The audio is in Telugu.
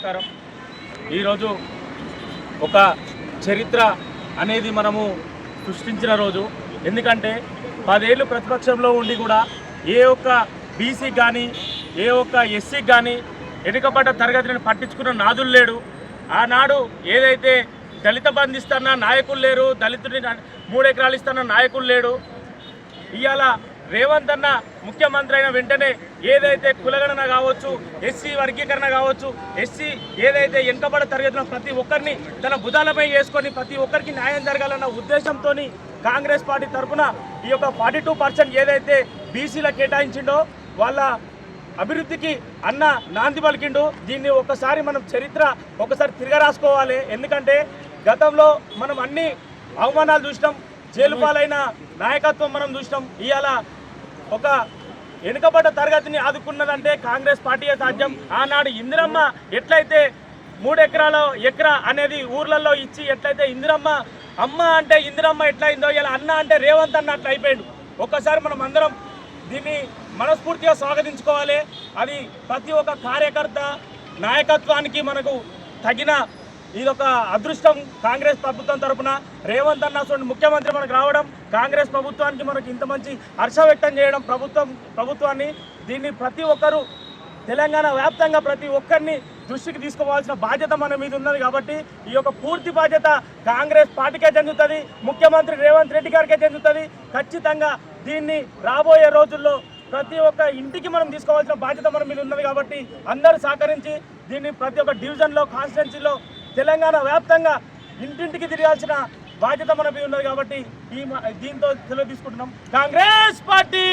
నమస్కారం. ఈరోజు ఒక చరిత్ర అనేది మనము సృష్టించిన రోజు. ఎందుకంటే 10 ఏళ్ళు ప్రతిపక్షంలో ఉండి కూడా ఏ ఒక్క బీసీకి కానీ ఏ ఒక్క ఎస్సీకి కానీ వెనుకబడ్డ తరగతిని పట్టించుకున్న నాదులు లేడు. ఆనాడు ఏదైతే దళిత బంధు ఇస్తున్న నాయకులు లేరు, దళితుడిని 3 ఎకరాలు ఇస్తున్న నాయకులు లేడు. ఇవాళ రేవంత్ అన్న ముఖ్యమంత్రి అయిన వెంటనే ఏదైతే కులగణన కావచ్చు, ఎస్సీ వర్గీకరణ కావచ్చు, ఎస్సీ ఏదైతే వెనుకబడ్డ తరగతిలో ప్రతి ఒక్కరిని తన భుజాలపై వేసుకొని ప్రతి ఒక్కరికి న్యాయం జరగాలన్న ఉద్దేశంతో కాంగ్రెస్ పార్టీ తరఫున ఈ యొక్క 42% ఏదైతే బీసీలకు కేటాయించిండో వాళ్ళ అభివృద్ధికి అన్న నాంది పలికిండు. దీన్ని ఒకసారి మనం చరిత్ర ఒకసారి తిరగరాసుకోవాలి. ఎందుకంటే గతంలో మనం అన్ని అవమానాలు చూసినాం, జైలు పాలైన నాయకత్వం మనం చూసినాం. ఇవాళ ఒక వెనుకబడ్డ తరగతిని ఆదుకున్నదంటే కాంగ్రెస్ పార్టీయే సాధ్యం. ఆనాడు ఇందిరమ్మ ఎట్లయితే 3 ఎకరా అనేది ఊర్లలో ఇచ్చి ఎట్లయితే ఇందిరమ్మ అమ్మ అంటే ఇందిరమ్మ ఎట్లయిందో ఇలా అన్న అంటే రేవంత్ అన్న అట్లా అయిపోయాడు. ఒక్కసారి మనం అందరం దీన్ని మనస్ఫూర్తిగా స్వాగతించుకోవాలి. అది ప్రతి ఒక్క కార్యకర్త నాయకత్వానికి మనకు తగిన ఇదొక అదృష్టం. కాంగ్రెస్ ప్రభుత్వం తరఫున రేవంత్ అన్న ముఖ్యమంత్రి మనకు రావడం, కాంగ్రెస్ ప్రభుత్వానికి మనకు ఇంత మంచి హర్ష వ్యక్తం చేయడం ప్రభుత్వాన్ని దీన్ని ప్రతి ఒక్కరూ తెలంగాణ వ్యాప్తంగా ప్రతి ఒక్కరిని దృష్టికి తీసుకోవాల్సిన బాధ్యత మన మీద ఉన్నది. కాబట్టి ఈ యొక్క పూర్తి బాధ్యత కాంగ్రెస్ పార్టీకే చెందుతుంది, ముఖ్యమంత్రి రేవంత్ రెడ్డి గారికే చెందుతుంది. ఖచ్చితంగా దీన్ని రాబోయే రోజుల్లో ప్రతి ఒక్క ఇంటికి మనం తీసుకోవాల్సిన బాధ్యత మన మీద ఉన్నది. కాబట్టి అందరూ సహకరించి దీన్ని ప్రతి ఒక్క డివిజన్లో కాన్స్టిట్యున్సీలో తెలంగాణ వ్యాప్తంగా ఇంటింటికి తిరగాల్సిన బాధ్యత మన మీద ఉన్నది. కాబట్టి దీంతో సెలవు తీసుకుంటున్నాం. కాంగ్రెస్ పార్టీ.